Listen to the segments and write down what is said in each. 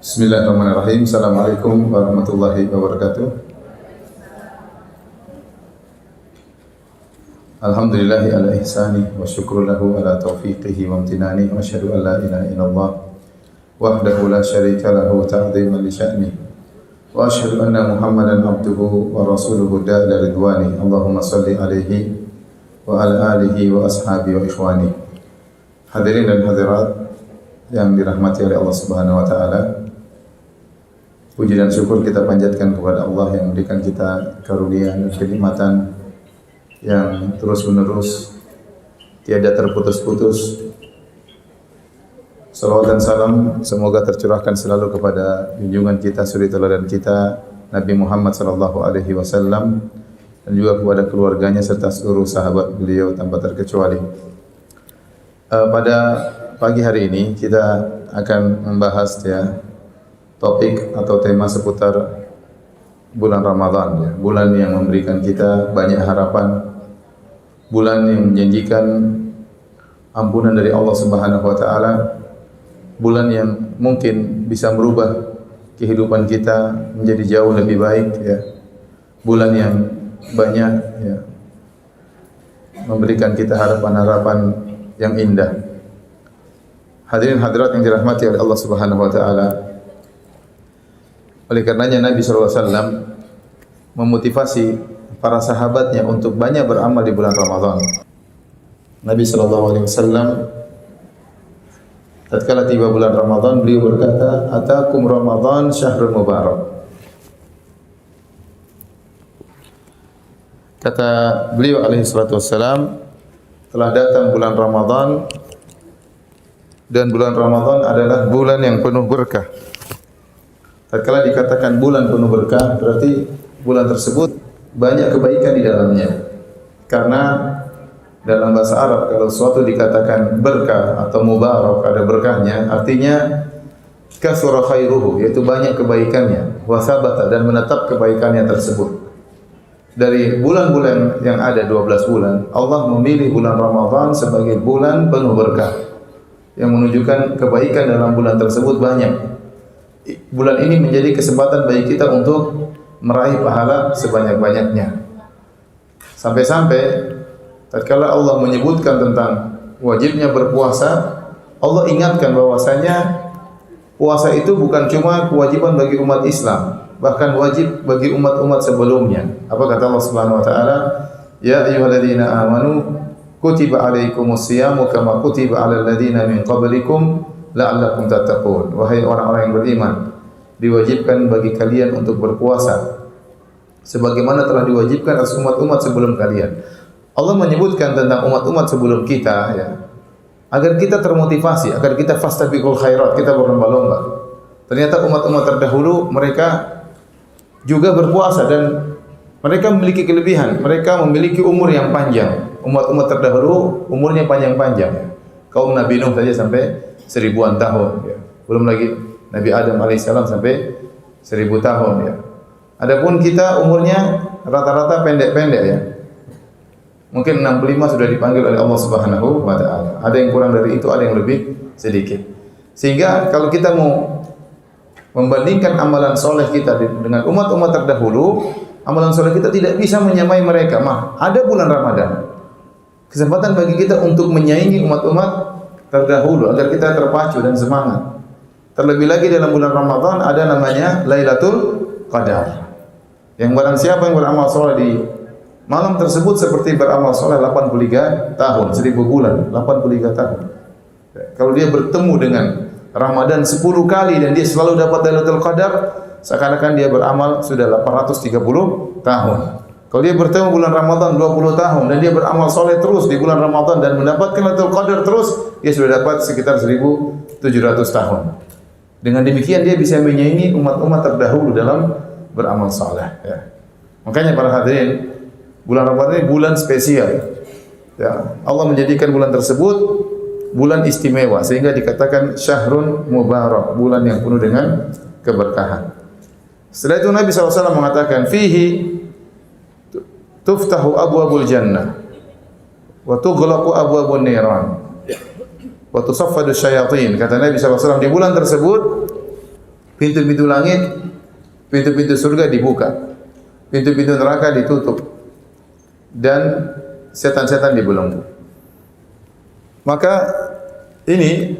Bismillahirrahmanirrahim. Assalamualaikum warahmatullahi wabarakatuh. Alhamdulillahi ala ihsani wa syukru lahu ala taufiqihi wa amtinani wa asyhadu an la ilaha illallah wahdahu la syarika lahu ta'ziman li sya'ni wa asyhadu anna Muhammadan abduhu wa rasuluhu da'ila ridwani. Allahumma salli alaihi wa ala alihi wa ashabihi wa ikhwani. Hadirin dan hadirat yang dirahmati oleh Allah Subhanahu wa taala. Puji dan syukur kita panjatkan kepada Allah yang memberikan kita karunia dan kenikmatan yang terus-menerus, tiada terputus-putus. Salawat dan salam semoga tercurahkan selalu kepada junjungan kita, suri teladan kita, Nabi Muhammad sallallahu alaihi wasallam, dan juga kepada keluarganya serta seluruh sahabat beliau tanpa terkecuali. Pada pagi hari ini kita akan membahas topik atau tema seputar bulan Ramadan, bulan yang memberikan kita banyak harapan, bulan yang menjanjikan ampunan dari Allah Subhanahu wa taala, bulan yang mungkin bisa merubah kehidupan kita menjadi jauh lebih baik, bulan yang banyak memberikan kita harapan-harapan yang indah. Hadirin hadirat yang dirahmati oleh Allah Subhanahu wa taala, oleh karenanya Nabi SAW memotivasi para sahabatnya untuk banyak beramal di bulan Ramadan. Nabi SAW tatkala tiba bulan Ramadan, beliau berkata, "Atakum Ramadan syahrul mubarak." Kata beliau alaihi salatu wassalam, telah datang bulan Ramadan dan bulan Ramadan adalah bulan yang penuh berkah. Tatkala dikatakan bulan penuh berkah, berarti bulan tersebut banyak kebaikan di dalamnya. Karena dalam bahasa Arab kalau sesuatu dikatakan berkah atau mubarak, ada berkahnya, artinya kasura khairuhu, yaitu banyak kebaikannya, wa sabata, dan menetap kebaikannya tersebut. Dari bulan-bulan yang ada 12 bulan, Allah memilih bulan Ramadan sebagai bulan penuh berkah yang menunjukkan kebaikan dalam bulan tersebut banyak. Bulan ini menjadi kesempatan bagi kita untuk meraih pahala sebanyak-banyaknya. Sampai-sampai tatkala Allah menyebutkan tentang wajibnya berpuasa, Allah ingatkan bahwasanya puasa itu bukan cuma kewajiban bagi umat Islam, bahkan wajib bagi umat-umat sebelumnya. Apa kata Allah Subhanahu wa taala? Ya ayyuhalladzina amanu kutiba alaikumusyamu kama kutiba alal ladzina min qablikum la'allakum tattaqun. Wahai orang-orang yang beriman, diwajibkan bagi kalian untuk berpuasa sebagaimana telah diwajibkan atas umat-umat sebelum kalian. Allah menyebutkan tentang umat-umat sebelum kita, agar kita termotivasi, agar kita fastabiqul khairat, kita berlomba-lomba. Ternyata umat-umat terdahulu mereka juga berpuasa dan mereka memiliki kelebihan, mereka memiliki umur yang panjang. Umat-umat terdahulu umurnya panjang-panjang. Kaum Nabi Nuh saja sampai 1000-an tahun, belum lagi Nabi Adam alaihissalam sampai 1000 tahun. Adapun kita umurnya rata-rata pendek-pendek, mungkin 65 sudah dipanggil oleh Allah Subhanahu wa taala. Ada yang kurang dari itu, ada yang lebih sedikit. Sehingga kalau kita mau membandingkan amalan soleh kita dengan umat-umat terdahulu, amalan soleh kita tidak bisa menyamai mereka. Ada bulan Ramadan, kesempatan bagi kita untuk menyaingi umat-umat terdahulu agar kita terpacu dan semangat. Terlebih lagi dalam bulan Ramadan ada namanya Lailatul Qadar. Yang barang siapa yang beramal soleh di malam tersebut seperti beramal soleh 83 tahun, 1000 bulan, 83 tahun. Kalau dia bertemu dengan Ramadan 10 kali dan dia selalu dapat Lailatul Qadar, seakan-akan dia beramal sudah 830 tahun. Kalau dia bertemu bulan Ramadan 20 tahun dan dia beramal soleh terus di bulan Ramadan dan mendapatkan Lailatul Qadar terus, dia sudah dapat sekitar 1700 tahun. Dengan demikian dia bisa menyaingi umat-umat terdahulu dalam beramal soleh. Makanya para hadirin, bulan Ramadan ini bulan spesial. Allah menjadikan bulan tersebut bulan istimewa sehingga dikatakan syahrun mubarak, bulan yang penuh dengan keberkahan. Setelah itu Nabi SAW mengatakan, fihi tuftahu abwabul jannah wa tughlaqu abwabun niran wa tusaffadu syayatin. Kata Nabi SAW, di bulan tersebut pintu-pintu langit, pintu-pintu surga dibuka, pintu-pintu neraka ditutup, dan setan-setan dibelenggu. Maka ini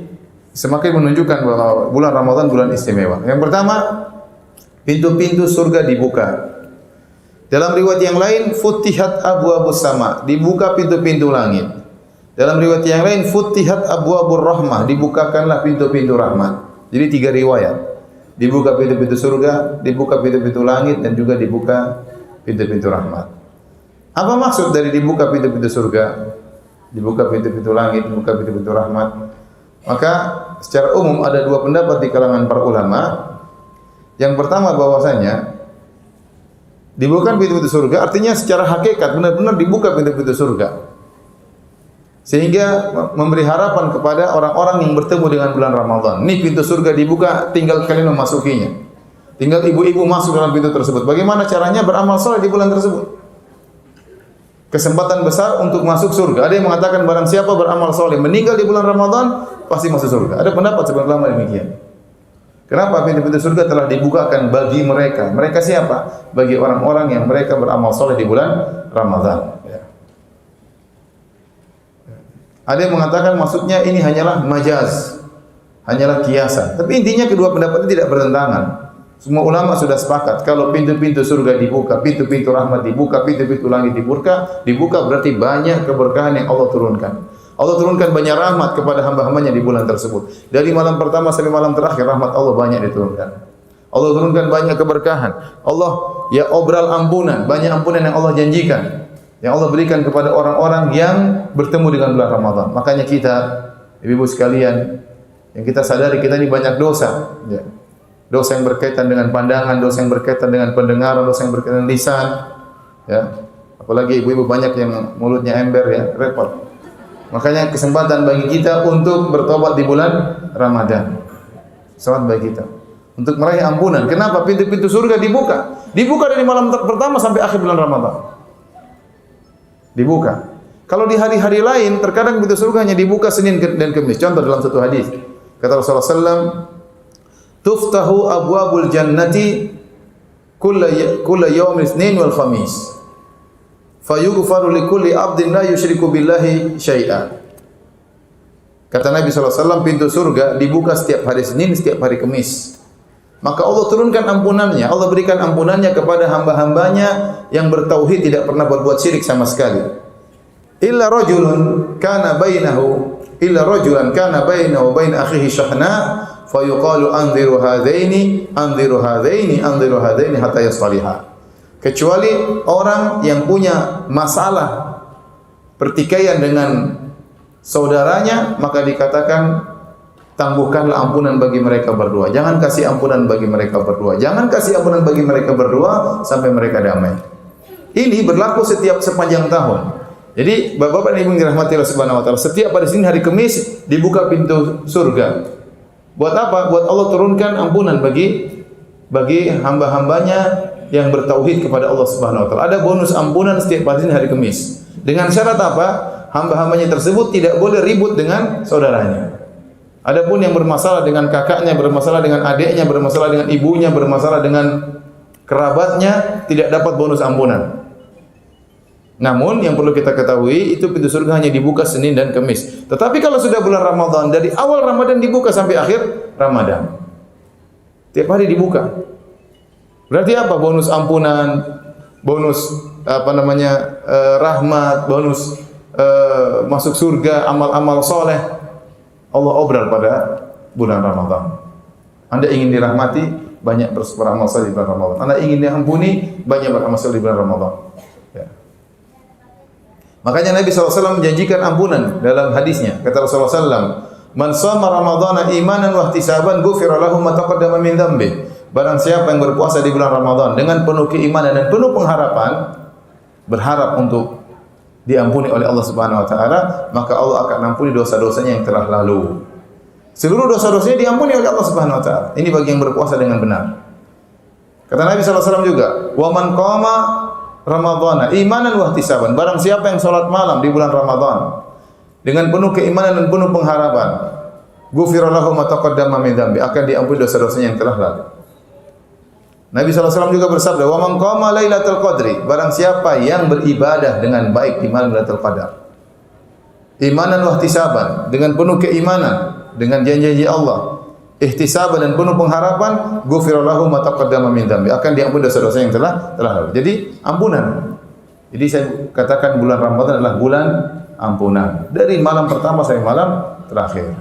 semakin menunjukkan bahwa bulan Ramadan bulan istimewa. Yang pertama, pintu-pintu surga dibuka. Dalam riwayat yang lain, futihat abwabus sama, dibuka pintu-pintu langit. Dalam riwayat yang lain, futihat abwabur rahmah, dibukakanlah pintu-pintu rahmat. Jadi 3 riwayat. Dibuka pintu-pintu surga, dibuka pintu-pintu langit, dan juga dibuka pintu-pintu rahmat. Apa maksud dari dibuka pintu-pintu surga, dibuka pintu-pintu langit, dibuka pintu-pintu rahmat? Maka secara umum ada 2 pendapat di kalangan para ulama. Yang pertama bahwasanya dibuka pintu-pintu surga artinya secara hakikat benar-benar dibuka pintu-pintu surga. Sehingga memberi harapan kepada orang-orang yang bertemu dengan bulan Ramadan. Ini pintu surga dibuka, tinggal kalian memasukinya. Tinggal ibu-ibu masuk dalam pintu tersebut. Bagaimana caranya beramal saleh di bulan tersebut? Kesempatan besar untuk masuk surga. Ada yang mengatakan barang siapa beramal saleh meninggal di bulan Ramadan pasti masuk surga. Ada pendapat sebagian ulama demikian. Kenapa pintu-pintu surga telah dibukakan bagi mereka? Mereka siapa? Bagi orang-orang yang mereka beramal saleh di bulan Ramadan. Ya. Ada yang mengatakan maksudnya ini hanyalah majaz, hanyalah kiasan. Tapi intinya kedua pendapat itu tidak bertentangan. Semua ulama sudah sepakat kalau pintu-pintu surga dibuka, pintu-pintu rahmat dibuka, pintu-pintu langit dibuka berarti banyak keberkahan yang Allah turunkan. Allah turunkan banyak rahmat kepada hamba-hambanya di bulan tersebut. Dari malam pertama sampai malam terakhir rahmat Allah banyak diturunkan. Allah turunkan banyak keberkahan. Allah ya obral ampunan, banyak ampunan yang Allah janjikan. Yang Allah berikan kepada orang-orang yang bertemu dengan bulan Ramadan. Makanya kita, ibu-ibu sekalian, yang kita sadari kita ini banyak dosa. Ya. Dosa yang berkaitan dengan pandangan, dosa yang berkaitan dengan pendengaran, dosa yang berkaitan dengan lisan. Ya. Apalagi ibu-ibu banyak yang mulutnya ember ya, repot. Makanya kesempatan bagi kita untuk bertobat di bulan Ramadan. Selamat bagi kita untuk meraih ampunan. Kenapa? Pintu-pintu surga dibuka. Dibuka dari malam pertama sampai akhir bulan Ramadan. Dibuka. Kalau di hari-hari lain terkadang pintu surga hanya dibuka Senin dan Kamis. Contoh dalam satu hadis. Kata Rasulullah SAW, "Tuftahu abwabul jannati kulla yawmin Itsnin wal Khamis." Fayughfaru likulli 'abdin la yusyriku billahi syai'a. Kata Nabi SAW, pintu surga dibuka setiap hari Senin, setiap hari Kamis. Maka Allah turunkan ampunannya, Allah berikan ampunannya kepada hamba-hambanya yang bertauhid, tidak pernah berbuat syirik sama sekali. Illa rajulan kana bainahu wa bain akhihi syahna fayuqalu anziru hadaini hatta yasliha. Kecuali orang yang punya masalah pertikaian dengan saudaranya, maka dikatakan tangguhkanlah ampunan bagi mereka berdua. Jangan kasih ampunan bagi mereka berdua. Jangan kasih ampunan bagi mereka berdua sampai mereka damai. Ini berlaku sepanjang tahun. Jadi Bapak-bapak dan Ibu yang dirahmati Allah Subhanahu wa taala, setiap pada Senin hari Kamis dibuka pintu surga. Buat apa? Buat Allah turunkan ampunan bagi hamba-hambanya yang bertauhid kepada Allah Subhanahu wa taala. Ada bonus ampunan setiap hari Kamis. Dengan syarat apa? Hamba-hambanya tersebut tidak boleh ribut dengan saudaranya. Adapun yang bermasalah dengan kakaknya, bermasalah dengan adiknya, bermasalah dengan ibunya, bermasalah dengan kerabatnya, tidak dapat bonus ampunan. Namun yang perlu kita ketahui, itu pintu surga hanya dibuka Senin dan Kamis. Tetapi kalau sudah bulan Ramadan, dari awal Ramadan dibuka sampai akhir Ramadan. Tiap hari dibuka. Berarti apa? Bonus ampunan, bonus rahmat, bonus masuk surga, amal-amal soleh. Allah obral pada bulan Ramadan. Anda ingin dirahmati, banyak beramal soleh di bulan Ramadan. Anda ingin diampuni, banyak beramal soleh di bulan Ramadan. Ya. Makanya Nabi SAW menjanjikan ampunan dalam hadisnya. Kata Rasulullah SAW, "Man shoma Ramadhana imanan wa ihtisaban ghufira lahu ma taqaddama min dhanbi." Barang siapa yang berpuasa di bulan Ramadan dengan penuh keimanan dan penuh pengharapan, berharap untuk diampuni oleh Allah Subhanahu wa taala, maka Allah akan ampuni dosa-dosanya yang telah lalu. Seluruh dosa-dosanya diampuni oleh Allah Subhanahu wa taala. Ini bagi yang berpuasa dengan benar. Kata Nabi sallallahu alaihi wasallam juga, "Wa man qama Ramadhana imanan wa ihtisaban." Barang siapa yang salat malam di bulan Ramadan dengan penuh keimanan dan penuh pengharapan, ghufira lahu ma taqaddama min dzambi, akan diampuni dosa-dosanya yang telah lalu. Nabi SAW juga bersabda, "Wa man qama lailatul qadri," barang siapa yang beribadah dengan baik di malam Lailatul Qadar, imanan wa ihtisaban, dengan penuh keimanan dengan janji-janji Allah, ihtisaban dan penuh pengharapan, ghufira lahu ma taqaddama min dzambi, akan diampuni dosa-dosa yang telah lalu. Jadi ampunan. Jadi saya katakan bulan Ramadan adalah bulan ampunan dari malam pertama sampai malam terakhir.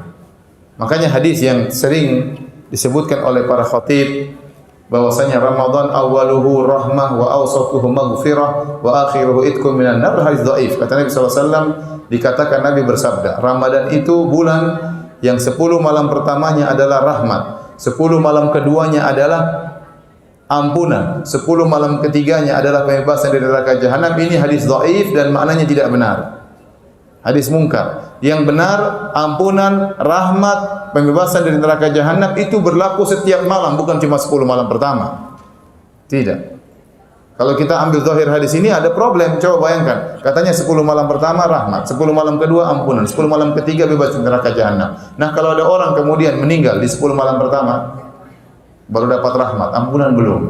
Makanya hadis yang sering disebutkan oleh para khatib bahwasanya Ramadan awaluhu rahmah wa awsatuhu maghfirah wa akhiruhu itqun minan nar, hadis dhaif. Kata Nabi SAW, dikatakan Nabi bersabda, Ramadan itu bulan yang 10 malam pertamanya adalah rahmat, 10 malam keduanya adalah ampunan, 10 malam ketiganya adalah pembebasan dari neraka jahanam. Ini hadis dhaif dan maknanya tidak benar. Hadis mungkar. Yang benar, ampunan, rahmat, pembebasan dari neraka jahanam itu berlaku setiap malam, bukan cuma 10 malam pertama. Tidak. Kalau kita ambil zahir hadis ini ada problem. Coba bayangkan. Katanya 10 malam pertama rahmat, 10 malam kedua ampunan, 10 malam ketiga bebas dari neraka jahanam. Nah, kalau ada orang kemudian meninggal di 10 malam pertama baru dapat rahmat, ampunan belum.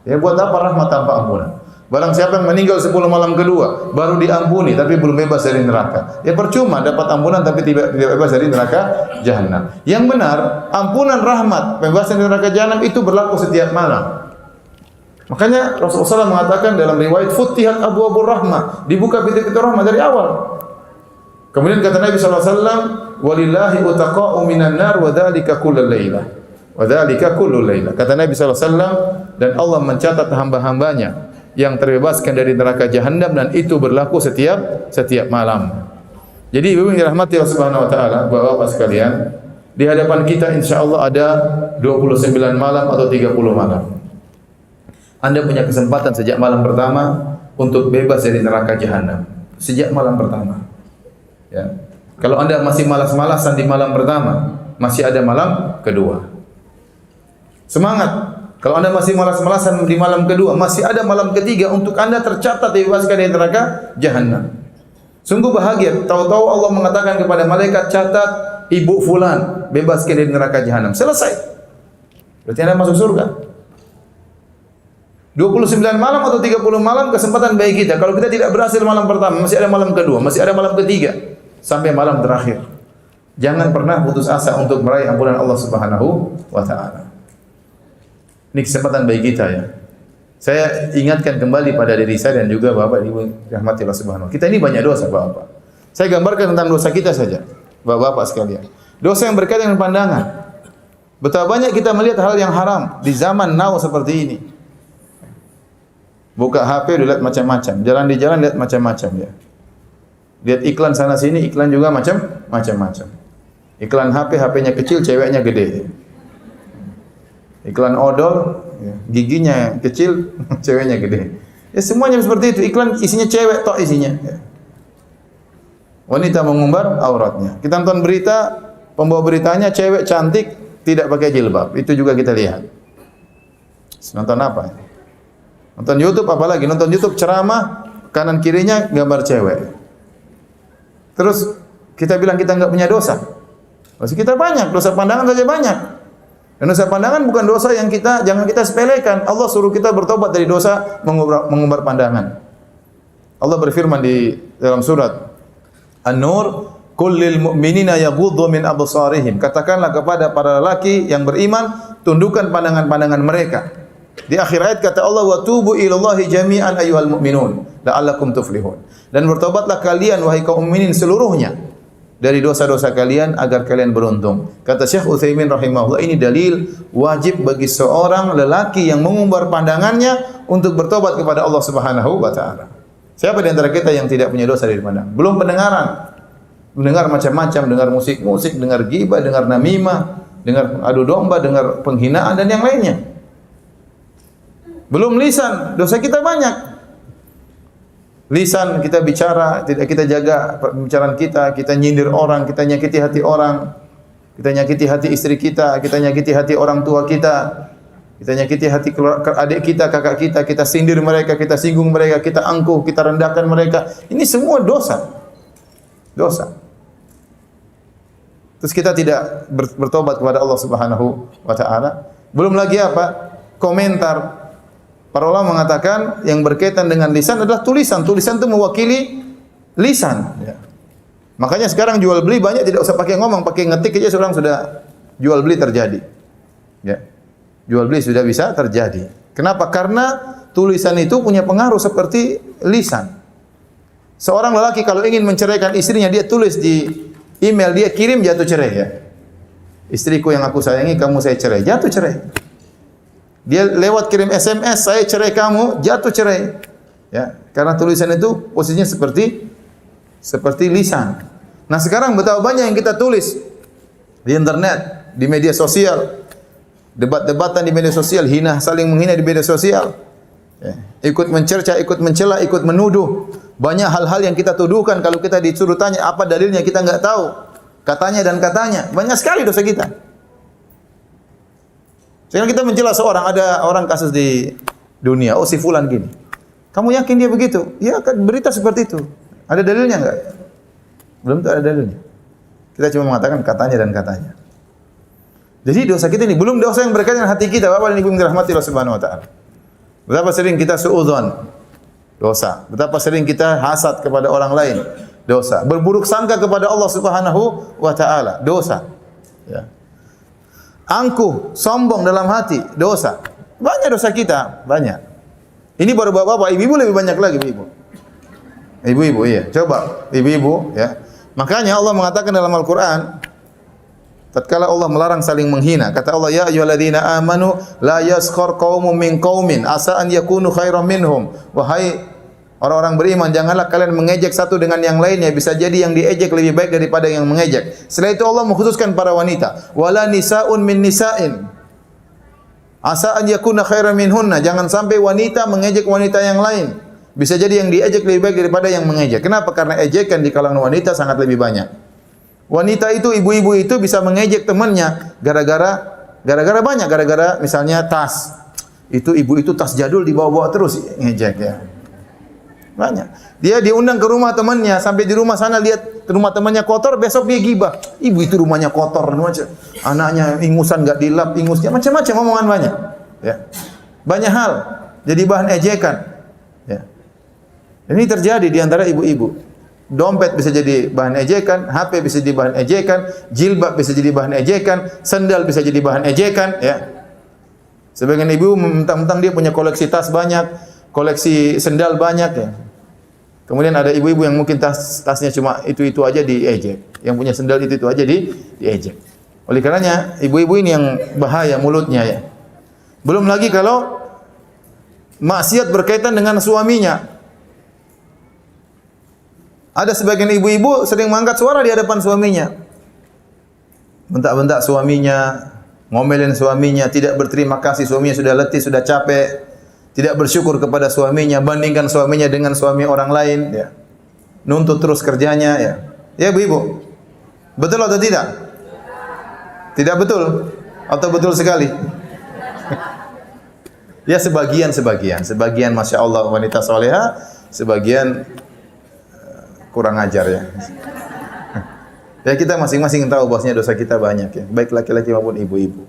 Ya buat apa rahmat tanpa ampunan? Barang siapa yang meninggal 10 malam kedua baru diampuni tapi belum bebas dari neraka, ya percuma dapat ampunan tapi tidak bebas dari neraka jahanam. Yang benar, ampunan, rahmat, pembebasan dari neraka jahanam itu berlaku setiap malam. Makanya Rasulullah SAW mengatakan dalam riwayat, futihat abwabur rahmah, dibuka pintu-pintu rahmat dari awal. Kemudian kata Nabi SAW, walillahi utaqa'u minan nar wa dzalika kullal lailah. Wa dzalika kullul lailah. Kata Nabi SAW, dan Allah mencatat hamba-hambanya yang terbebaskan dari neraka jahanam, dan itu berlaku setiap malam. Jadi ibu yang dirahmati Allah Subhanahu wa taala, Bapak-bapak sekalian, di hadapan kita insyaallah ada 29 malam atau 30 malam. Anda punya kesempatan sejak malam pertama untuk bebas dari neraka jahanam. Sejak malam pertama. Ya. Kalau Anda masih malas-malasan di malam pertama, masih ada malam kedua. Semangat. Kalau Anda masih malas-malasan di malam kedua, masih ada malam ketiga untuk Anda tercatat dibebaskan dari neraka jahanam. Sungguh bahagia. Tahu-tahu Allah mengatakan kepada malaikat, catat ibu fulan bebaskan dari neraka jahanam. Selesai. Berarti Anda masuk surga. 29 malam atau 30 malam kesempatan bagi kita. Kalau kita tidak berhasil malam pertama, masih ada malam kedua, masih ada malam ketiga, sampai malam terakhir. Jangan pernah putus asa untuk meraih ampunan Allah Subhanahu wa taala. Ini kesempatan bagi kita ya. Saya ingatkan kembali pada diri saya dan juga Bapak Ibu rahmati Allah Subhanahu. Kita ini banyak dosa, Bapak. Saya gambarkan tentang dosa kita saja, Bapak-bapak sekalian. Dosa yang berkaitan dengan pandangan. Betapa banyak kita melihat hal yang haram di zaman now seperti ini. Buka HP lihat macam-macam, jalan di jalan lihat macam-macam ya. Lihat iklan sana sini, iklan juga macam-macam. Iklan HP, HP-nya kecil, ceweknya gede. Iklan odol, ya, giginya kecil, ceweknya gede. Ya semuanya seperti itu. Iklan isinya cewek, tok isinya. Ya. Wanita mengumbar auratnya. Kita nonton berita, pembawa beritanya cewek cantik tidak pakai jilbab. Itu juga kita lihat. Nonton apa? Nonton YouTube apalagi? Nonton YouTube ceramah, kanan kirinya gambar cewek. Terus kita bilang kita enggak punya dosa. Dosa kita banyak, dosa pandangan saja banyak. Dan dosa pandangan bukan dosa yang jangan kita sepelekan. Allah suruh kita bertobat dari dosa mengumbar pandangan. Allah berfirman di dalam surat An-Nur, "Qul lil mu'minina yaghuddu min absarihim." Katakanlah kepada para lelaki yang beriman, tundukkan pandangan-pandangan mereka. Di akhir ayat kata Allah, "Wa tubu ilallahi jami'an ayyuhal mu'minun la'allakum tuflihun." Dan bertobatlah kalian wahai kaum mukminin seluruhnya dari dosa-dosa kalian agar kalian beruntung. Kata Syekh Utsaimin rahimahullah, ini dalil wajib bagi seorang lelaki yang mengumbar pandangannya untuk bertobat kepada Allah Subhanahu wa taala. Siapa di antara kita yang tidak punya dosa dari pandangan? Belum pendengaran. Mendengar macam-macam, dengar musik-musik, dengar ghibah, dengar namimah, dengar adu domba, dengar penghinaan dan yang lainnya. Belum lisan, dosa kita banyak. Lisan kita bicara, tidak kita jaga pembicaraan kita, kita nyindir orang, kita nyakiti hati orang, kita nyakiti hati istri kita nyakiti hati orang tua kita nyakiti hati adik kita, kakak kita sindir mereka, kita singgung mereka, kita angkuh, kita rendahkan mereka. Ini semua dosa. Dosa. Terus kita tidak bertobat kepada Allah Subhanahu wa taala. Belum lagi apa? Komentar. Para ulama mengatakan yang berkaitan dengan lisan adalah tulisan. Tulisan itu mewakili lisan. Ya. Makanya sekarang jual beli banyak tidak usah pakai ngomong, pakai ngetik aja seorang sudah jual beli terjadi. Ya. Jual beli sudah bisa terjadi. Kenapa? Karena tulisan itu punya pengaruh seperti lisan. Seorang lelaki kalau ingin menceraikan istrinya, dia tulis di email, dia kirim, jatuh cerai ya. Istriku yang aku sayangi, kamu saya cerai, jatuh cerai. Dia lewat kirim SMS, saya cerai kamu, jatuh cerai. Ya, karena tulisan itu posisinya seperti lisan. Nah, sekarang betapa banyak yang kita tulis di internet, di media sosial. Debat-debatan di media sosial, saling menghina di media sosial. Ya, ikut mencerca, ikut mencela, ikut menuduh. Banyak hal-hal yang kita tuduhkan, kalau kita disuruh tanya apa dalilnya kita enggak tahu. Katanya dan katanya. Banyak sekali dosa kita. Sekarang kita mencela seorang, ada orang kasus di dunia, oh si fulan gini. Kamu yakin dia begitu? Ya, berita seperti itu. Ada dalilnya enggak? Belum ada dalilnya. Kita cuma mengatakan katanya dan katanya. Jadi dosa kita ini belum dosa yang berkaitan dengan hati kita. Bapak dan Ibu yang dirahmati Allah Subhanahu wa taala. Betapa sering kita suudzon, dosa. Betapa sering kita hasad kepada orang lain, dosa. Berburuk sangka kepada Allah Subhanahu wa taala, dosa. Ya. Angkuh, sombong dalam hati, dosa. Banyak dosa kita, banyak. Ini baru bapak-bapak, ibu-ibu lebih banyak lagi, ibu. Ibu-ibu, iya. Coba, ibu-ibu, ya. Makanya Allah mengatakan dalam Al-Quran, tatkala Allah melarang saling menghina, kata Allah, ya ayyuhalladzina amanu la yaskhar qaumun min qaumin asa an yakunu khairan minhum. Wahai orang-orang beriman, janganlah kalian mengejek satu dengan yang lainnya, bisa jadi yang diejek lebih baik daripada yang mengejek. Setelah itu Allah mengkhususkan para wanita, wala nisaun min nisa'in asa an yakuna khairan minhunna. Jangan sampai wanita mengejek wanita yang lain, bisa jadi yang diejek lebih baik daripada yang mengejek. Kenapa? Karena ejekan di kalangan wanita sangat lebih banyak. Wanita itu, ibu-ibu itu bisa mengejek temannya gara-gara banyak, gara-gara misalnya tas. Itu ibu itu tas jadul dibawa-bawa terus, ngejek ya. Banyak. Dia diundang ke rumah temannya, sampai di rumah sana lihat rumah temannya kotor, besok dia gibah. Ibu itu rumahnya kotor, macam anaknya ingusan enggak dilap, ingusnya macam-macam omongan banyak. Ya. Banyak hal jadi bahan ejekan. Ya. Ini terjadi di antara ibu-ibu. Dompet bisa jadi bahan ejekan, HP bisa jadi bahan ejekan, jilbab bisa jadi bahan ejekan, sendal bisa jadi bahan ejekan, ya. Sebagian ibu mentang-mentang dia punya koleksi tas banyak, koleksi sendal banyak, ya. Kemudian ada ibu-ibu yang mungkin tasnya cuma itu-itu aja diejek, yang punya sendal itu-itu aja diejek. Oleh karenanya ibu-ibu ini yang bahaya mulutnya, ya. Belum lagi kalau maksiat berkaitan dengan suaminya. Ada sebagian ibu-ibu sering mengangkat suara di hadapan suaminya. Bentak-bentak suaminya, ngomelin suaminya, tidak berterima kasih, suaminya sudah letih, sudah capek, tidak bersyukur kepada suaminya, bandingkan suaminya dengan suami orang lain, ya. Nuntut terus kerjanya, ya. Ya, ibu-ibu. Betul atau tidak? Tidak betul atau betul sekali? Ya, sebagian, Masya Allah wanita soleha, sebagian kurang ajar, ya. Ya, kita masing-masing tahu bahwasanya dosa kita banyak, ya, baik laki-laki maupun ibu-ibu.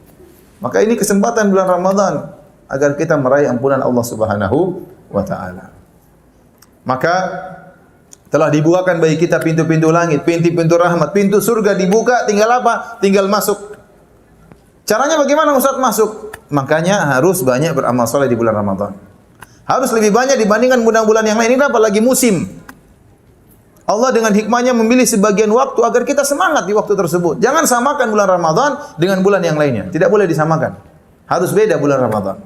Maka ini kesempatan bulan Ramadan agar kita meraih ampunan Allah Subhanahu wa taala. Maka telah dibukakan bagi kita pintu-pintu langit, pintu-pintu rahmat, pintu surga dibuka, tinggal apa? Tinggal masuk. Caranya bagaimana Ustaz masuk? Makanya harus banyak beramal saleh di bulan Ramadan. Harus lebih banyak dibandingkan bulan-bulan yang lain. Ini apa? Lagi musim. Allah dengan hikmahnya memilih sebagian waktu agar kita semangat di waktu tersebut. Jangan samakan bulan Ramadan dengan bulan yang lainnya. Tidak boleh disamakan. Harus beda bulan Ramadan.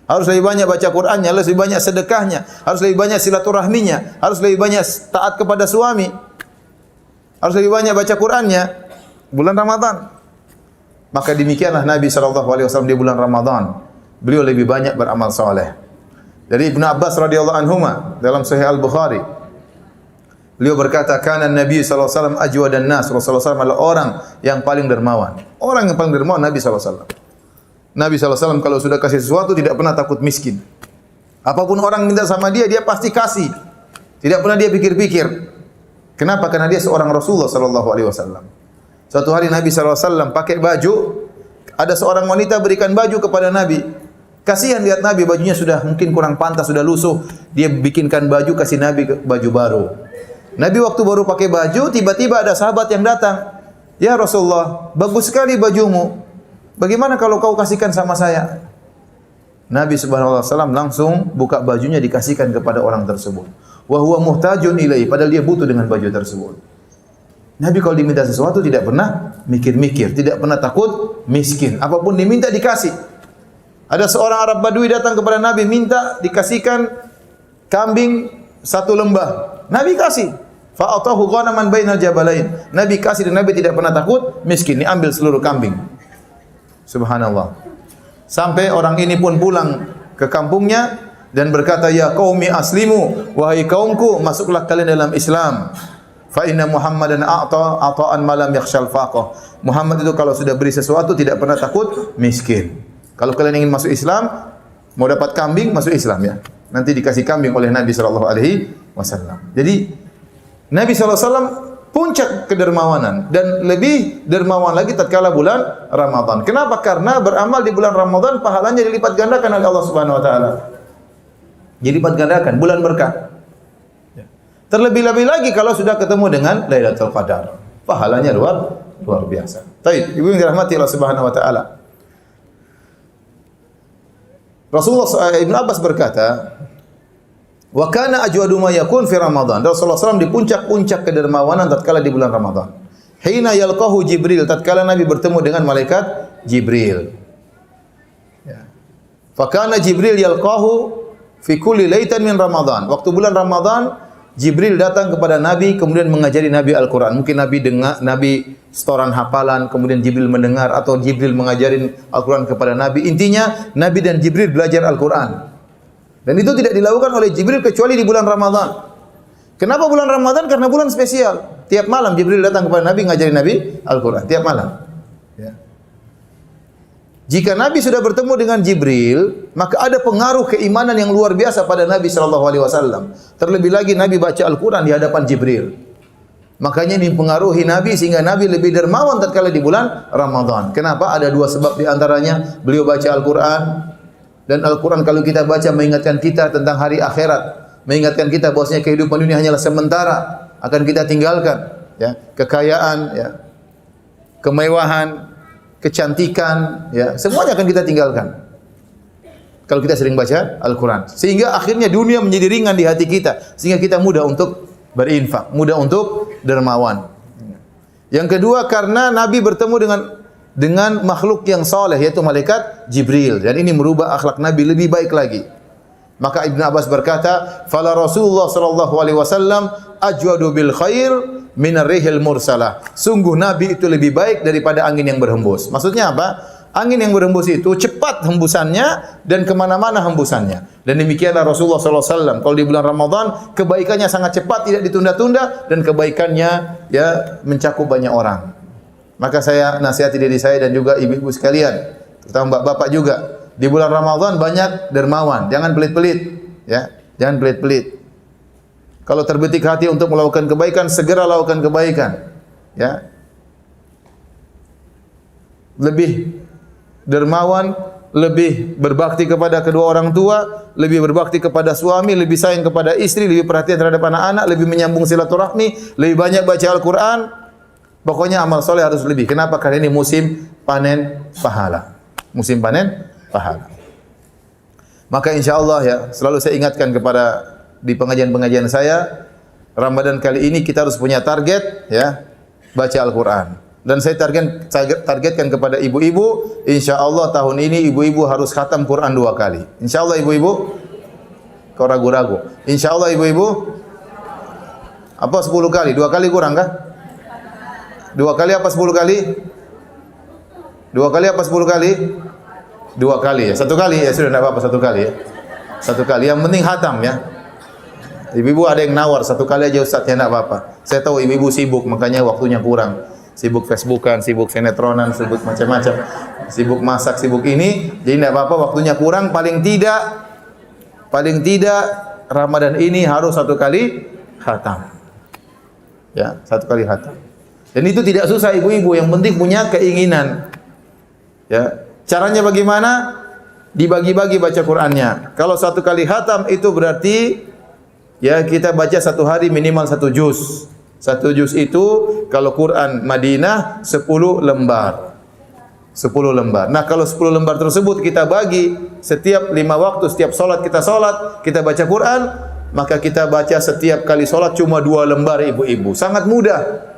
Harus lebih banyak baca Qur'annya, harus lebih banyak sedekahnya, harus lebih banyak silaturahminya, harus lebih banyak taat kepada suami. Harus lebih banyak baca Qur'annya bulan Ramadan. Maka demikianlah Nabi SAW di bulan Ramadan. Beliau lebih banyak beramal saleh. Dari Ibnu Abbas radhiyallahu anhuma dalam Sahih Al-Bukhari, beliau berkata, "Kana Nabi sallallahu alaihi wasallam ajwadan nas." Rasulullah SAW adalah orang yang paling dermawan. Orang yang paling dermawan Nabi sallallahu alaihi wasallam. Nabi sallallahu alaihi wasallam kalau sudah kasih sesuatu tidak pernah takut miskin. Apapun orang minta sama dia, dia pasti kasih. Tidak pernah dia pikir-pikir. Kenapa? Karena dia seorang Rasulullah sallallahu alaihi wasallam. Suatu hari Nabi SAW pakai baju, ada seorang wanita berikan baju kepada Nabi. Kasihan lihat Nabi, bajunya sudah mungkin kurang pantas, sudah lusuh. Dia bikinkan baju, kasih Nabi baju baru. Nabi waktu baru pakai baju, tiba-tiba ada sahabat yang datang. Ya Rasulullah, bagus sekali bajumu. Bagaimana kalau kau kasihkan sama saya? Nabi SAW langsung buka bajunya, dikasihkan kepada orang tersebut. Wa huwa muhtajun ilaihi, padahal dia butuh dengan baju tersebut. Nabi kalau diminta sesuatu tidak pernah mikir-mikir, tidak pernah takut miskin. Apapun diminta dikasih. Ada seorang Arab Badui datang kepada Nabi, minta dikasihkan kambing satu lembah. Nabi kasih. Fa'atahu ghanaman bainal jabalain. Nabi kasih dan Nabi tidak pernah takut miskin. Ini ambil seluruh kambing. Subhanallah. Sampai orang ini pun pulang ke kampungnya dan berkata, ya qaumi aslimu, wahai kaumku, masuklah kalian dalam Islam. Fa inna Muhammadan a'ta ata'an ma lam yakhshal faqah. Muhammad itu kalau sudah beri sesuatu tidak pernah takut miskin. Kalau kalian ingin masuk Islam, mau dapat kambing, masuk Islam ya. Nanti dikasih kambing oleh Nabi sallallahu alaihi wasallam. Jadi Nabi sallallahu alaihi wasallam puncak kedermawanan dan lebih dermawan lagi tatkala bulan Ramadan. Kenapa? Karena beramal di bulan Ramadan pahalanya dilipat gandakan oleh Allah Subhanahu wa taala. Dilipat gandakan, bulan berkah. Terlebih-lebih lagi kalau sudah ketemu dengan Lailatul Qadar. Pahalanya luar biasa. Baik, ibu yang dirahmati Allah Subhanahu wa taala. Rasulullah Ibnu Abbas berkata, wa kana ajwadu ma yakun fi Ramadan. Rasulullah SAW di puncak-puncak kedermawanan tatkala di bulan Ramadan. Hina yalqahu Jibril, tatkala Nabi bertemu dengan malaikat Jibril. Ya. Fa kana Jibril yalqahu fi kulli lailatin min Ramadan. Waktu bulan Ramadan, Jibril datang kepada Nabi kemudian mengajari Nabi Al-Qur'an. Mungkin Nabi dengar, Nabi setoran hafalan, kemudian Jibril mendengar atau Jibril mengajarin Al-Qur'an kepada Nabi. Intinya Nabi dan Jibril belajar Al-Qur'an. Dan itu tidak dilakukan oleh Jibril kecuali di bulan Ramadan. Kenapa bulan Ramadan? Karena bulan spesial. Tiap malam Jibril datang kepada Nabi ngajarin Nabi Al-Qur'an. Tiap malam. Ya. Jika Nabi sudah bertemu dengan Jibril, maka ada pengaruh keimanan yang luar biasa pada Nabi sallallahu alaihi wasallam. Terlebih lagi Nabi baca Al-Qur'an di hadapan Jibril. Makanya ini mempengaruhi Nabi sehingga Nabi lebih dermawan tatkala di bulan Ramadan. Kenapa? Ada dua sebab di antaranya. Beliau baca Al-Qur'an. Dan Al-Quran kalau kita baca mengingatkan kita tentang hari akhirat, mengingatkan kita bahwasanya kehidupan dunia hanyalah sementara, akan kita tinggalkan, ya, kekayaan, ya, kemewahan, kecantikan, ya, semuanya akan kita tinggalkan. Kalau kita sering baca Al-Quran, sehingga akhirnya dunia menjadi ringan di hati kita, sehingga kita mudah untuk berinfak, mudah untuk dermawan. Yang kedua, karena Nabi bertemu dengan makhluk yang saleh yaitu malaikat Jibril, dan ini merubah akhlak Nabi lebih baik lagi. Maka Ibnu Abbas berkata, "Fala Rasulullah sallallahu alaihi wasallam ajwadu bil khair min ar-rihil mursalah." Sungguh Nabi itu lebih baik daripada angin yang berhembus. Maksudnya apa? Angin yang berhembus itu cepat hembusannya dan kemana-mana hembusannya. Dan demikianlah Rasulullah sallallahu alaihi wasallam. Kalau di bulan Ramadan kebaikannya sangat cepat, tidak ditunda-tunda, dan kebaikannya ya mencakup banyak orang. Maka saya nasihati diri saya dan juga ibu-ibu sekalian, terutama bapak-bapak juga, di bulan Ramadan banyak dermawan, jangan pelit-pelit, ya, jangan pelit-pelit. Kalau terbetik hati untuk melakukan kebaikan, segera lakukan kebaikan, ya. Lebih dermawan, lebih berbakti kepada kedua orang tua, lebih berbakti kepada suami, lebih sayang kepada istri, lebih perhatian terhadap anak-anak, lebih menyambung silaturahmi, lebih banyak baca Al-Quran. Pokoknya amal soleh harus lebih. Kenapa? Karena ini musim panen pahala. Musim panen pahala. Maka insya Allah ya, selalu saya ingatkan kepada di pengajian-pengajian saya, Ramadan kali ini kita harus punya target, ya, baca Al-Quran. Dan saya targetkan kepada ibu-ibu, insya Allah tahun ini ibu-ibu harus khatam Quran 2 kali. Insya Allah ibu-ibu, kau ragu-ragu. Insya Allah ibu-ibu, apa 10 kali? 2 kali kurang kah? 2 kali apa 10 kali? 2 kali apa 10 kali? 2 kali ya. 1 kali ya sudah, tidak apa-apa 1 kali ya. 1 kali. Yang penting khatam ya. Ibu-ibu ada yang nawar 1 kali aja Ustaz ya, tidak apa-apa. Saya tahu ibu-ibu sibuk, makanya waktunya kurang. Sibuk Facebookan, sibuk sinetronan, sibuk macam-macam. Sibuk masak, sibuk ini. Jadi tidak apa-apa, waktunya kurang. Paling tidak Ramadan ini harus 1 kali khatam. Ya, 1 kali khatam. Dan itu tidak susah ibu-ibu, yang penting punya keinginan. Ya. Caranya bagaimana? Dibagi-bagi baca Qur'annya. Kalau satu kali khatam itu berarti ya kita baca satu hari minimal satu juz. Satu juz itu kalau Quran Madinah 10 lembar. 10 lembar. Nah, kalau 10 lembar tersebut kita bagi setiap 5 waktu, setiap salat kita baca Quran, maka kita baca setiap kali salat cuma 2 lembar ibu-ibu. Sangat mudah.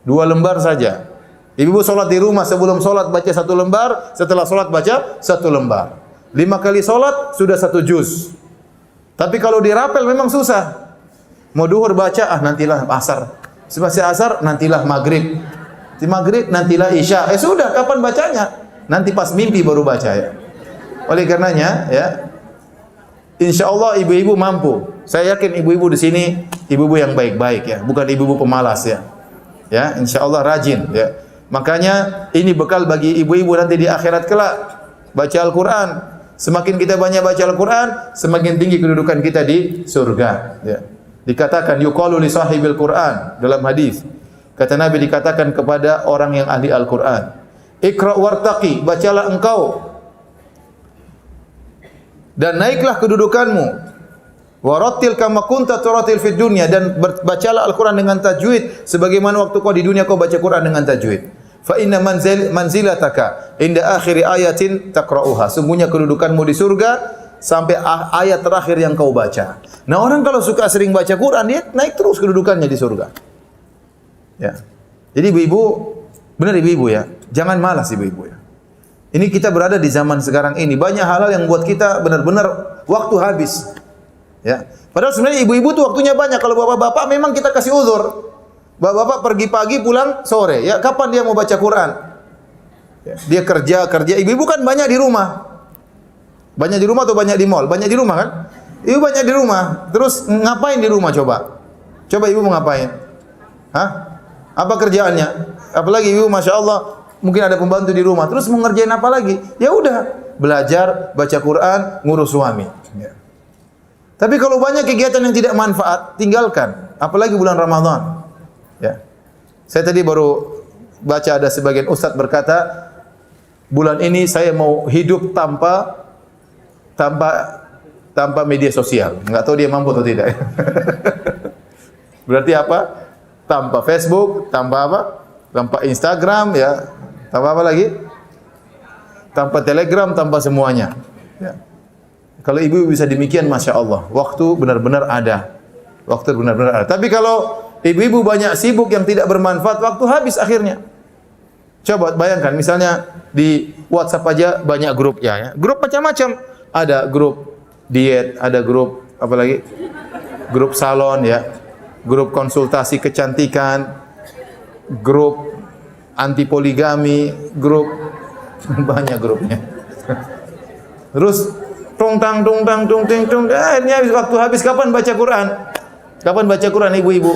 2 lembar saja. Ibu sholat di rumah, sebelum sholat baca 1 lembar, setelah sholat baca 1 lembar. 5 kali sholat sudah 1 juz. Tapi kalau dirapel memang susah. Mau duhur baca, nantilah asar. Selesai asar, nantilah maghrib. Di maghrib, nantilah isya. Sudah, kapan bacanya? Nanti pas mimpi baru baca ya. Oleh karenanya ya, insya Allah ibu-ibu mampu. Saya yakin ibu-ibu di sini ibu-ibu yang baik-baik ya, bukan ibu-ibu pemalas ya. Ya, insya Allah rajin ya. Makanya ini bekal bagi ibu-ibu nanti di akhirat kelak. Baca Al-Quran. Semakin kita banyak baca Al-Quran, semakin tinggi kedudukan kita di surga. Ya. Dikatakan yuqalu li sahibil Quran dalam hadis. Kata Nabi dikatakan kepada orang yang ahli Al-Quran, Iqra wartaqi, bacalah engkau dan naiklah kedudukanmu. Warattil kama kunta turatil fid dunya, dan bacalah Al-Quran dengan tajwid sebagaimana waktu kau di dunia kau baca Quran dengan tajwid. Fa inna manzilataka inda akhiri ayatin taqra'uha. Sungguhnya kedudukanmu di surga sampai ayat terakhir yang kau baca. Nah, orang kalau suka sering baca Quran, dia naik terus kedudukannya di surga. Ya. Jadi ibu-ibu, benar ibu-ibu ya, jangan malas ibu-ibu ya. Ini kita berada di zaman sekarang ini, banyak hal-hal yang buat kita benar-benar waktu habis. Ya. Padahal sebenarnya ibu-ibu tuh waktunya banyak. Kalau bapak-bapak memang kita kasih uzur. Bapak-bapak pergi pagi pulang sore. Ya, kapan dia mau baca Quran? Ya. Dia kerja. Ibu-ibu kan banyak di rumah. Banyak di rumah atau banyak di mall? Banyak di rumah kan? Ibu banyak di rumah. Terus ngapain di rumah coba? Coba ibu mau ngapain? Hah? Apa kerjaannya? Apalagi ibu Masya Allah mungkin ada pembantu di rumah. Terus mau ngerjain apa lagi? Ya udah, belajar, baca Quran, ngurus suami. Ya. Tapi kalau banyak kegiatan yang tidak manfaat, tinggalkan. Apalagi bulan Ramadan. Ya. Saya tadi baru baca ada sebagian ustadz berkata, bulan ini saya mau hidup tanpa media sosial. Enggak tahu dia mampu atau tidak. Berarti apa? Tanpa Facebook, tanpa apa? Tanpa Instagram, ya. Tanpa apa lagi? Tanpa Telegram, tanpa semuanya. Ya. Kalau ibu bisa demikian, Masya Allah, waktu benar-benar ada. Waktu benar-benar ada. Tapi kalau ibu-ibu banyak sibuk yang tidak bermanfaat, waktu habis akhirnya. Coba bayangkan, misalnya di WhatsApp aja banyak grupnya. Ya. Grup macam-macam. Ada grup diet, ada grup apa lagi? Grup salon, ya. Grup konsultasi kecantikan, grup anti poligami, grup banyak grupnya. Terus tung tang, akhirnya waktu habis. Kapan baca Quran? Kapan baca Quran ibu-ibu?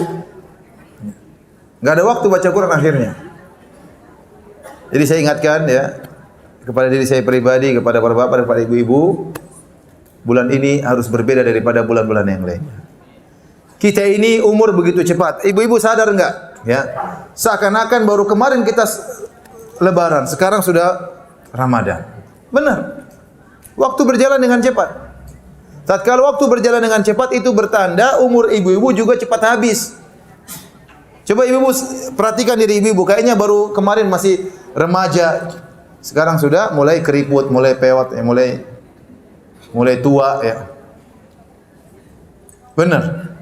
Enggak ada waktu baca Quran akhirnya. Jadi saya ingatkan ya kepada diri saya pribadi, kepada para bapak, kepada ibu-ibu, bulan ini harus berbeda daripada bulan-bulan yang lainnya. Kita ini umur begitu cepat. Ibu-ibu sadar enggak? Ya. Seakan-akan baru kemarin kita Lebaran, sekarang sudah Ramadan. Benar. Waktu berjalan dengan cepat. Tatkala waktu berjalan dengan cepat itu bertanda umur ibu-ibu juga cepat habis. Coba ibu-ibu perhatikan diri ibu-ibu, kayaknya baru kemarin masih remaja. Sekarang sudah mulai keriput, mulai pewat, ya, mulai tua ya. Benar.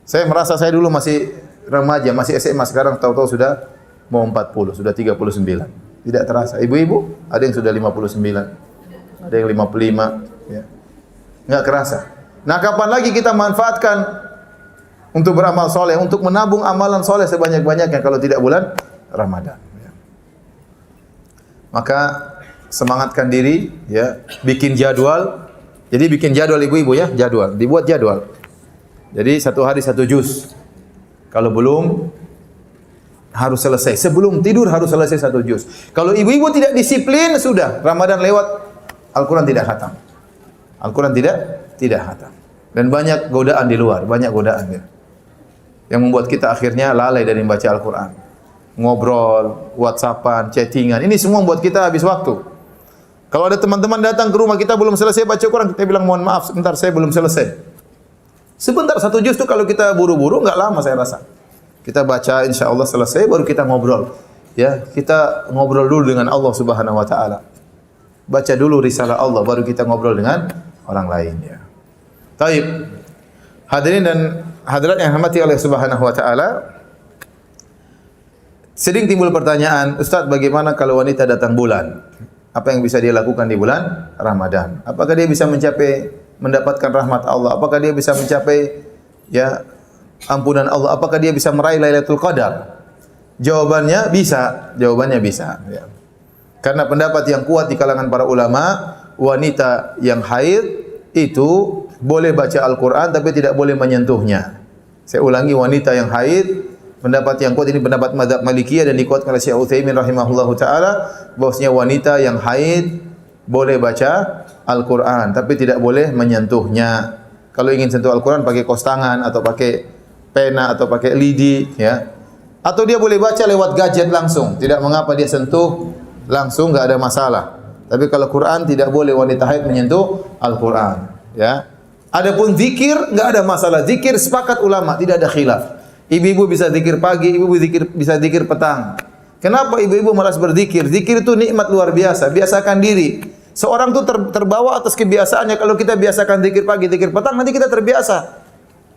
Saya merasa saya dulu masih remaja, masih SMA, sekarang tahu-tahu sudah mau 40, sudah 39. Tidak terasa. Ibu-ibu ada yang sudah 59. Ada yang 55, ya. Enggak kerasa. Nah, kapan lagi kita manfaatkan untuk beramal soleh, untuk menabung amalan soleh sebanyak-banyaknya kalau tidak bulan Ramadan. Ya. Maka semangatkan diri, ya, bikin jadwal. Jadi bikin jadwal ibu-ibu ya, jadwal, dibuat jadwal. Jadi satu hari satu juz. Kalau belum harus selesai. Sebelum tidur harus selesai satu juz. Kalau ibu-ibu tidak disiplin, sudah Ramadan lewat, Al-Quran tidak khatam. Al-Quran tidak khatam. Dan banyak godaan di luar, banyak godaan ya. yang membuat kita akhirnya lalai dari membaca Al-Quran. Ngobrol, WhatsAppan, chattingan, ini semua membuat kita habis waktu. Kalau ada teman-teman datang ke rumah kita belum selesai baca Quran, kita bilang mohon maaf, sebentar saya belum selesai. Sebentar, 1 juz itu kalau kita buru-buru enggak lama saya rasa. Kita baca insya Allah selesai baru kita ngobrol. Ya, kita ngobrol dulu dengan Allah Subhanahu wa taala. Baca dulu risalah Allah baru kita ngobrol dengan orang lain ya. Taib. Hadirin dan hadirat yang dirahmati oleh Subhanahu wa taala. Sering timbul pertanyaan, Ustaz, bagaimana kalau wanita datang bulan? Apa yang bisa dia lakukan di bulan Ramadan? Apakah dia bisa mendapatkan rahmat Allah? Apakah dia bisa mencapai ya ampunan Allah? Apakah dia bisa meraih Lailatul Qadar? Jawabannya bisa. Jawabannya bisa. Ya. Karena pendapat yang kuat di kalangan para ulama, wanita yang haid itu boleh baca Al-Quran tapi tidak boleh menyentuhnya. Saya ulangi, wanita yang haid, pendapat yang kuat ini pendapat mazhab Malikiyah dan dikuatkan oleh Syekh Utsaimin rahimahullahu taala, bahwasanya wanita yang haid boleh baca Al-Quran tapi tidak boleh menyentuhnya. Kalau ingin sentuh Al-Quran pakai kos tangan atau pakai pena atau pakai lidi ya. Atau dia boleh baca lewat gadget langsung, tidak mengapa dia sentuh langsung, enggak ada masalah. Tapi kalau Quran tidak boleh wanita haid menyentuh Al-Quran ya. Adapun zikir enggak ada masalah. Zikir sepakat ulama, tidak ada khilaf. Ibu-ibu bisa zikir pagi, ibu-ibu bisa zikir petang. Kenapa ibu-ibu malas berzikir? Zikir itu nikmat luar biasa. Biasakan diri. Seorang itu terbawa atas kebiasaannya. Kalau kita biasakan zikir pagi, zikir petang, nanti kita terbiasa.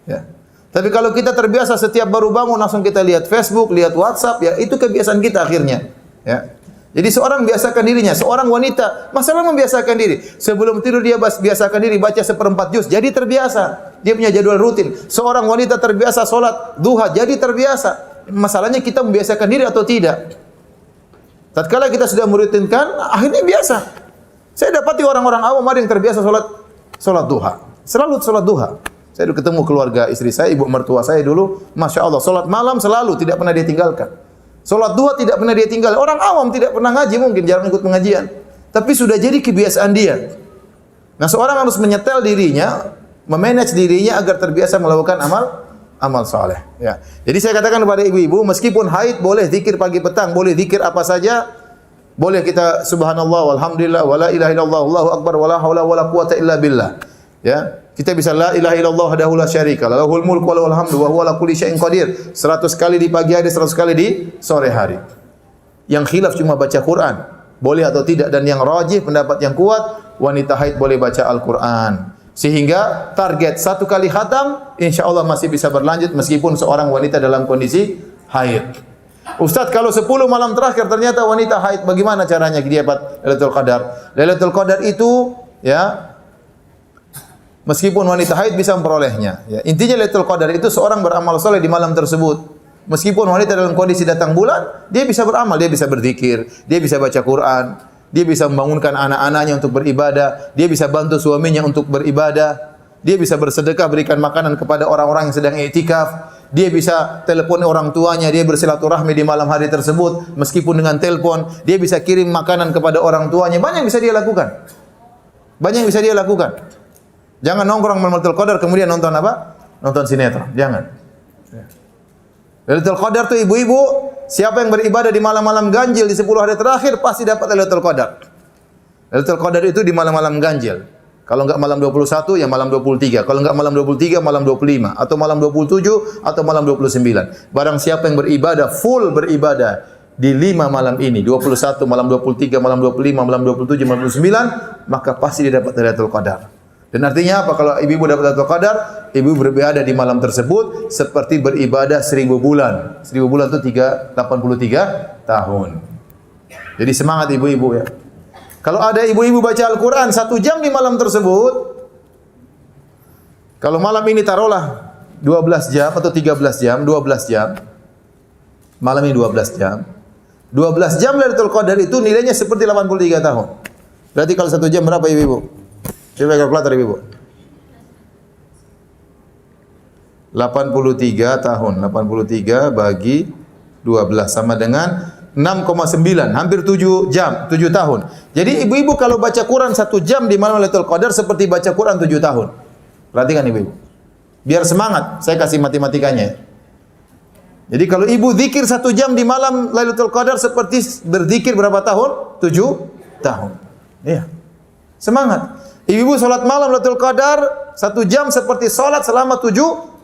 Ya. Tapi kalau kita terbiasa setiap baru bangun langsung kita lihat Facebook, lihat WhatsApp, ya itu kebiasaan kita akhirnya. Ya. Jadi seorang biasakan dirinya, seorang wanita masalah membiasakan diri. Sebelum tidur dia biasakan diri baca 1/4 juz, jadi terbiasa. Dia punya jadwal rutin. Seorang wanita terbiasa salat duha, jadi terbiasa. Masalahnya kita membiasakan diri atau tidak. Tatkala kita sudah merutinkan, akhirnya biasa. Saya dapati orang-orang awam ada yang terbiasa salat duha. Selalu salat duha. Saya dulu ketemu keluarga istri saya, ibu mertua saya dulu, Masya Allah, salat malam selalu, tidak pernah dia tinggalkan. Salat duha tidak pernah dia tinggal. Orang awam tidak pernah ngaji, mungkin jarang ikut pengajian. Tapi sudah jadi kebiasaan dia. Nah, seorang harus menyetel dirinya, memanage dirinya agar terbiasa melakukan amal saleh. Ya. Jadi saya katakan kepada ibu-ibu, meskipun haid boleh zikir pagi petang, boleh zikir apa saja. Boleh kita subhanallah walhamdulillah wala ilaha illallah Allahu akbar wala haula wala quwata illa billah. Ya. Kita bisa la ilaha illallah wahdahu la syarika lah, lahul mulku wa lahul hamdu wa huwa ala kulli syai'in qadir. 100 kali di pagi hari, 100 kali di sore hari. Yang khilaf cuma baca Quran, boleh atau tidak, dan yang rajih pendapat yang kuat, wanita haid boleh baca Al-Quran. Sehingga target 1 kali khatam insyaallah masih bisa berlanjut meskipun seorang wanita dalam kondisi haid. Ustaz, kalau 10 malam terakhir ternyata wanita haid, bagaimana caranya dia dapat Lailatul Qadar? Lailatul Qadar itu ya, meskipun wanita haid bisa memperolehnya. Ya. Intinya Lailatul Qadar itu seorang beramal soleh di malam tersebut. Meskipun wanita dalam kondisi datang bulan, dia bisa beramal, dia bisa berzikir, dia bisa baca Quran, dia bisa membangunkan anak-anaknya untuk beribadah, dia bisa bantu suaminya untuk beribadah, dia bisa bersedekah, berikan makanan kepada orang-orang yang sedang i'tikaf, dia bisa telepon orang tuanya, dia bersilaturahmi di malam hari tersebut, meskipun dengan telepon, dia bisa kirim makanan kepada orang tuanya, banyak yang bisa dia lakukan. Banyak yang bisa dia lakukan. Jangan nongkrong malam Lailatul Qadar kemudian nonton apa? Nonton sinetron. Jangan. Lailatul Qadar itu ibu-ibu, siapa yang beribadah di malam-malam ganjil di 10 hari terakhir pasti dapat Lailatul Qadar. Lailatul Qadar itu di malam-malam ganjil. Kalau enggak malam 21 ya malam 23. Kalau enggak malam 23 malam 25 atau malam 27 atau malam 29. Barang siapa yang beribadah full beribadah di 5 malam ini, 21 malam 23 malam 25 malam 27 malam 29, maka pasti dia dapat Lailatul Qadar. Dan artinya apa? Kalau ibu-ibu dapat Lailatul Qadar, ibu beribadah di malam tersebut seperti beribadah 1000 bulan. 1000 bulan itu 83 tahun. Jadi semangat ibu-ibu ya. Kalau ada ibu-ibu baca Al-Quran 1 jam di malam tersebut, kalau malam ini taruhlah 12 jam atau 13 jam, 12 jam. Malam ini 12 jam. 12 jam Lailatul Qadar itu nilainya seperti 83 tahun. Berarti kalau 1 jam berapa ibu-ibu? Coba kalkulator ibu. 83 tahun. 83 bagi 12 sama dengan 6,9, hampir 7 jam, 7 tahun. Jadi ibu-ibu kalau baca Quran 1 jam di malam Lailatul Qadar seperti baca Quran 7 tahun. Perhatikan ibu-ibu. Biar semangat, saya kasih matematikanya. Jadi kalau ibu zikir 1 jam di malam Lailatul Qadar seperti berzikir berapa tahun? 7 tahun. Iya. Semangat. Ibu salat malam Lailatul Qadar 1 jam seperti salat selama 7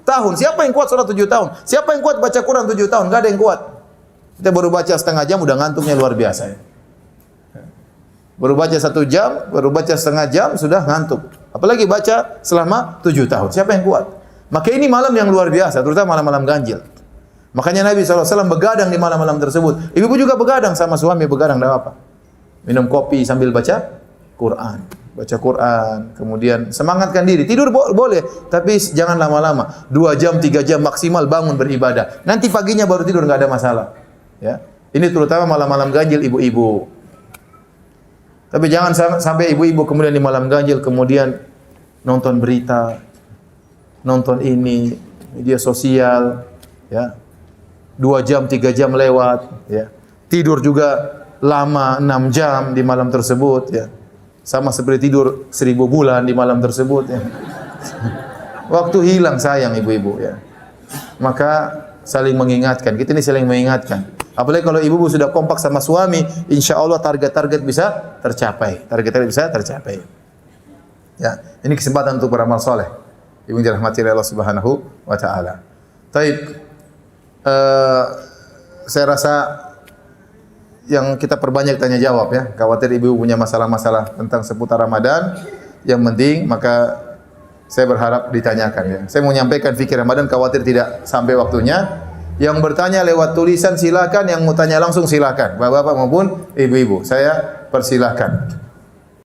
tahun. Siapa yang kuat salat 7 tahun? Siapa yang kuat baca Quran 7 tahun? Enggak ada yang kuat. Kita baru baca setengah jam udah ngantuknya luar biasa ya. Baru baca 1 jam, baru baca setengah jam sudah ngantuk. Apalagi baca selama 7 tahun. Siapa yang kuat? Maka ini malam yang luar biasa, terutama malam-malam ganjil. Makanya Nabi SAW begadang di malam-malam tersebut. Ibu juga begadang sama suami, begadang enggak apa. Minum kopi sambil baca Quran. Baca Quran, kemudian semangatkan diri. Tidur boleh, tapi jangan lama-lama. 2 jam, 3 jam maksimal bangun beribadah. Nanti paginya baru tidur, enggak ada masalah. Ya. Ini terutama malam-malam ganjil ibu-ibu. Tapi jangan sampai ibu-ibu kemudian di malam ganjil kemudian nonton berita, nonton ini, media sosial, ya. 2 jam, 3 jam lewat, ya. Tidur juga lama 6 jam di malam tersebut, ya. Sama seperti tidur 1000 bulan di malam tersebut, ya. Waktu hilang sayang ibu-ibu, ya. Maka saling mengingatkan. Kita ini saling mengingatkan. Apalagi kalau ibu sudah kompak sama suami, insya Allah target-target bisa tercapai. Target-target bisa tercapai. Ya, ini kesempatan untuk beramal soleh. Ibu dirahmati Allah Subhanahu wa taala. Taib. Saya rasa yang kita perbanyak tanya jawab ya. Khawatir ibu punya masalah-masalah tentang seputar Ramadan. Yang penting maka saya berharap ditanyakan ya. Saya mau menyampaikan fikir Ramadan, khawatir tidak sampai waktunya. Yang bertanya lewat tulisan silakan, yang mau tanya langsung silakan. Bapak-bapak maupun ibu-ibu, saya persilahkan.